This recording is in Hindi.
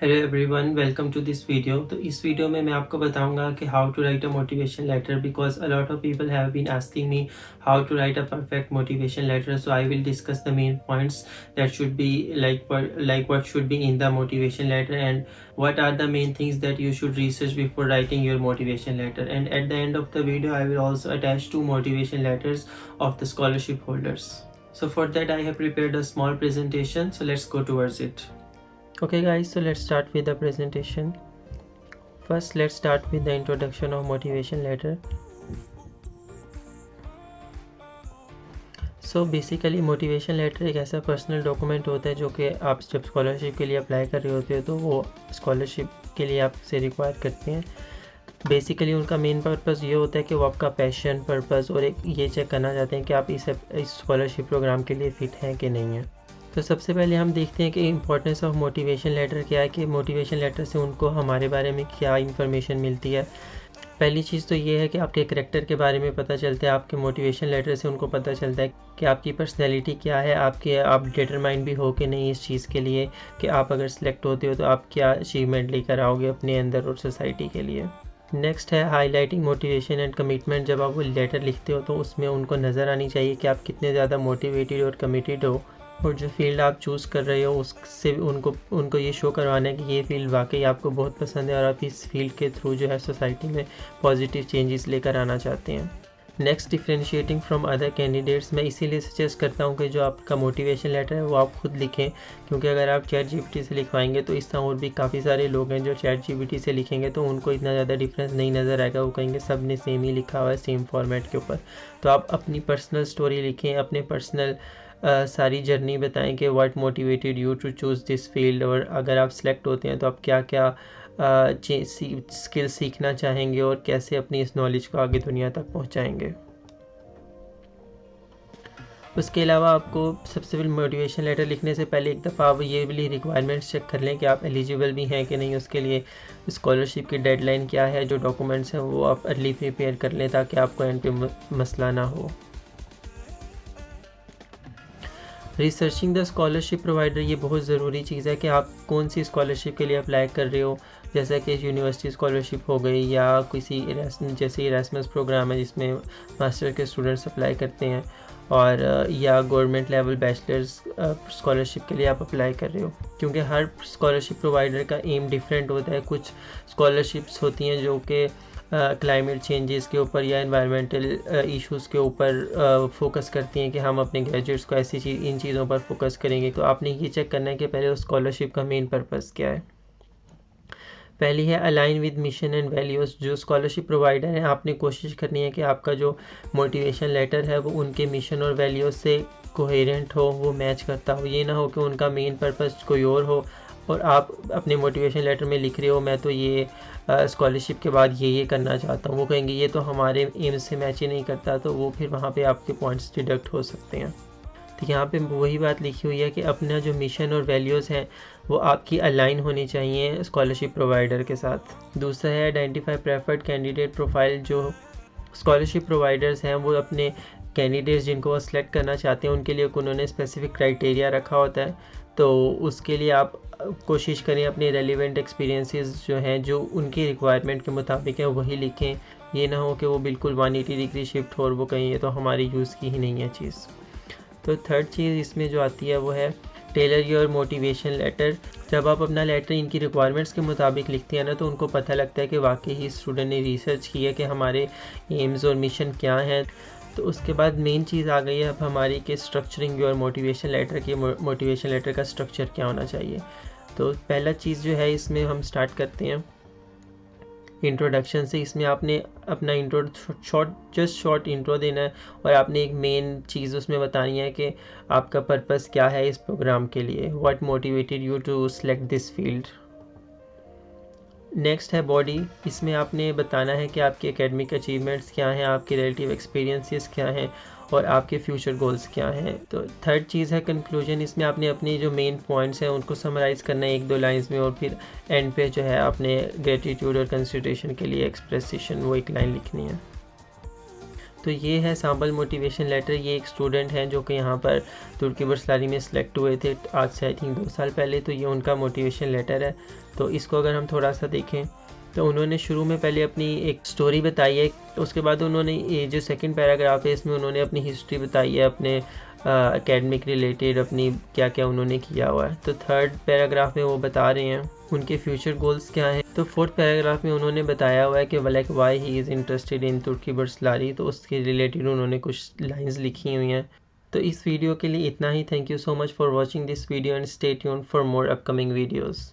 Hello everyone, welcome to this video. तो इस वीडियो में मैं आपको बताऊंगा कि how to write a motivation letter, because a lot of people have been asking me how to write a perfect motivation letter. So I will discuss the main points that should be like what should be in the motivation letter and what are the main things that you should research before writing your motivation letter. And at the end of the video I will also attach 2 motivation letters of the scholarship holders. So for that I have prepared a small presentation, so let's go towards it. Okay guys, so let's start with the presentation. First let's start with the introduction of motivation letter. So basically motivation letter एक ऐसा पर्सनल डॉक्यूमेंट होता है जो कि आप जब स्कॉलरशिप के लिए अप्लाई कर रहे होते हो तो वो स्कॉलरशिप के लिए आपसे रिक्वायर करते हैं. बेसिकली उनका मेन पर्पस ये होता है कि वो आपका पैशन, पर्पस और एक ये चेक करना चाहते हैं कि आप इस स्कॉलरशिप प्रोग्राम के लिए फ़िट हैं कि नहीं है. तो सबसे पहले हम देखते हैं कि इम्पोर्टेंस ऑफ मोटिवेशन लेटर क्या है, कि मोटिवेशन लेटर से उनको हमारे बारे में क्या इन्फॉर्मेशन मिलती है. पहली चीज़ तो ये है कि आपके करैक्टर के बारे में पता चलता है. आपके मोटिवेशन लेटर से उनको पता चलता है कि आपकी पर्सनैलिटी क्या है, आप डिटरमाइंड भी हो कि नहीं इस चीज़ के लिए, कि आप अगर सेलेक्ट होते हो तो आप क्या अचीवमेंट लेकर आओगे अपने अंदर और सोसाइटी के लिए. नेक्स्ट है हाईलाइटिंग मोटिवेशन एंड कमिटमेंट. जब आप वो लेटर लिखते हो तो उसमें उनको नज़र आनी चाहिए कि आप कितने ज़्यादा मोटिवेटेड और कमिटेड हो, और जो फील्ड आप चूज़ कर रहे हो उससे उनको ये शो करवाना है कि ये फील्ड वाकई आपको बहुत पसंद है और आप इस फील्ड के थ्रू जो है सोसाइटी में पॉजिटिव चेंजेस लेकर आना चाहते हैं. Next, differentiating from other candidates. मैं इसीलिए सजेस्ट करता हूँ कि जो आपका मोटिवेशन लेटर है वो आप खुद लिखें, क्योंकि अगर आप चैट जीपीटी से लिखवाएंगे तो इस तरह और भी काफ़ी सारे लोग हैं जो चैट जीपीटी से लिखेंगे तो उनको इतना ज़्यादा डिफरेंस नहीं नज़र आएगा. वो कहेंगे सब ने सेम ही लिखा हुआ है, सेम फॉर्मेट के ऊपर. तो आप अपनी पर्सनल स्टोरी लिखें, अपने पर्सनल सारी जर्नी बताएं कि what motivated you to choose this field, और अगर आप सेलेक्ट होते हैं तो आप क्या क्या स्किल सीखना चाहेंगे और कैसे अपनी इस नॉलेज को आगे दुनिया तक पहुंचाएंगे. उसके अलावा आपको सबसे पहले मोटिवेशन लेटर लिखने से पहले एक दफ़ा आप ये वाली रिक्वायरमेंट्स चेक कर लें कि आप एलिजिबल भी हैं कि नहीं. उसके लिए स्कॉलरशिप की डेडलाइन क्या है, जो डॉक्यूमेंट्स हैं वो आप अर्ली प्रिपेयर कर लें ताकि आपको एंड पे मसला ना हो. रिसर्चिंग द स्कॉलरशिप प्रोवाइडर, ये बहुत ज़रूरी चीज़ है कि आप कौन सी स्कॉलरशिप के लिए अप्लाई कर रहे हो. जैसा कि यूनिवर्सिटी स्कॉलरशिप हो गई या किसी जैसे इरेस्मस प्रोग्राम है जिसमें मास्टर के स्टूडेंट्स अप्लाई करते हैं, और या गवर्नमेंट लेवल बैचलर्स स्कॉलरशिप के लिए आप अप्लाई कर रहे हो. क्योंकि हर स्कॉलरशिप प्रोवाइडर का एम डिफरेंट होता है. कुछ स्कॉलरशिप्स होती हैं जो कि क्लाइमेट चेंजेस के ऊपर या एनवायरमेंटल इश्यूज़ के ऊपर फोकस करती हैं कि हम अपने ग्रेजुएट्स को इन चीज़ों पर फोकस करेंगे. तो आपने ये चेक करना है कि पहले उस स्कॉलरशिप का मेन पर्पस क्या है. पहली है align with mission and values. जो स्कॉलरशिप प्रोवाइडर है आपने कोशिश करनी है कि आपका जो मोटिवेशन लेटर है वो उनके मिशन और वैल्यूज़ से कोहेरेंट हो, वो मैच करता हो. ये ना हो कि उनका मेन पर्पस कोई और हो और आप अपने मोटिवेशन लेटर में लिख रहे हो मैं तो ये स्कॉलरशिप के बाद ये करना चाहता हूँ. वो कहेंगे ये तो हमारे एम से मैच ही नहीं करता, तो वो फिर वहाँ पे आपके पॉइंट्स डिडक्ट हो सकते हैं. तो यहाँ पे वही बात लिखी हुई है कि अपना जो मिशन और वैल्यूज़ हैं वो आपकी अलाइन होनी चाहिए स्कॉलरशिप प्रोवाइडर के साथ. दूसरा है आइडेंटिफाई प्रेफर्ड कैंडिडेट प्रोफाइल. जो स्कॉलरशिप प्रोवाइडर्स हैं वो अपने कैंडिडेट्स जिनको वो सिलेक्ट करना चाहते हैं उनके लिए उन्होंने स्पेसिफिक क्राइटेरिया रखा होता है. तो उसके लिए आप कोशिश करें अपने रेलिवेंट एक्सपीरियंसेस जो हैं जो उनकी रिक्वायरमेंट के मुताबिक है वही लिखें. ये ना हो कि वो बिल्कुल 180 डिग्री शिफ्ट हो और वो कहें ये तो हमारी यूज़ की ही नहीं है चीज़. तो थर्ड चीज़ इसमें जो आती है वो है टेलर योर मोटिवेशन लेटर. जब आप अपना लेटर इनकी रिक्वायरमेंट्स के मुताबिक लिखते हैं ना तो उनको पता लगता है कि वाकई ही स्टूडेंट ने रिसर्च की है कि हमारे एम्स और मिशन क्या हैं. तो उसके बाद मेन चीज़ आ गई है अब हमारी कि स्ट्रक्चरिंग योर मोटिवेशन लेटर की. मोटिवेशन लेटर का स्ट्रक्चर क्या होना चाहिए. तो पहला चीज़ जो है इसमें हम स्टार्ट करते हैं इंट्रोडक्शन से. इसमें आपने अपना इंट्रो शॉर्ट इंट्रो देना है और आपने एक मेन चीज़ उसमें बतानी है कि आपका पर्पस क्या है इस प्रोग्राम के लिए. What motivated you to select this field. Next है बॉडी. इसमें आपने बताना है कि आपके एकेडमिक अचीवमेंट्स क्या हैं, आपके रिलेटिव एक्सपीरियंसेस क्या हैं और आपके फ्यूचर गोल्स क्या हैं. तो थर्ड चीज़ है कंक्लूजन. इसमें आपने अपनी जो मेन पॉइंट्स हैं उनको समराइज़ करना है 1-2 लाइंस में, और फिर एंड पे जो है आपने ग्रेटिट्यूड और कंसिडरेशन के लिए एक्सप्रेसेशन वो एक लाइन लिखनी है. तो ये है सैम्पल मोटिवेशन लेटर। ये एक स्टूडेंट हैं जो कि यहाँ पर तुर्की बुर्सलारी में सिलेक्ट हुए थे आज से आई थिंक 2 साल पहले। तो ये उनका मोटिवेशन लेटर है। तो इसको अगर हम थोड़ा सा देखें तो उन्होंने शुरू में पहले अपनी एक स्टोरी बताई है, उसके बाद उन्होंने ये जो सेकंड पैराग्राफ है इसमें उन्होंने अपनी हिस्ट्री बताई है, अपने एकेडमिक रिलेटेड अपनी क्या क्या उन्होंने किया हुआ है। तो थर्ड पैराग्राफ में वो बता रहे हैं उनके फ्यूचर गोल्स क्या हैं। तो फोर्थ पैराग्राफ में उन्होंने बताया हुआ है कि like why he is interested in Turkiye Burslari, तो उसके रिलेटेड उन्होंने कुछ लाइंस लिखी हुई हैं। तो इस वीडियो के लिए इतना ही। Thank you so much for watching this video and stay tuned for more upcoming videos.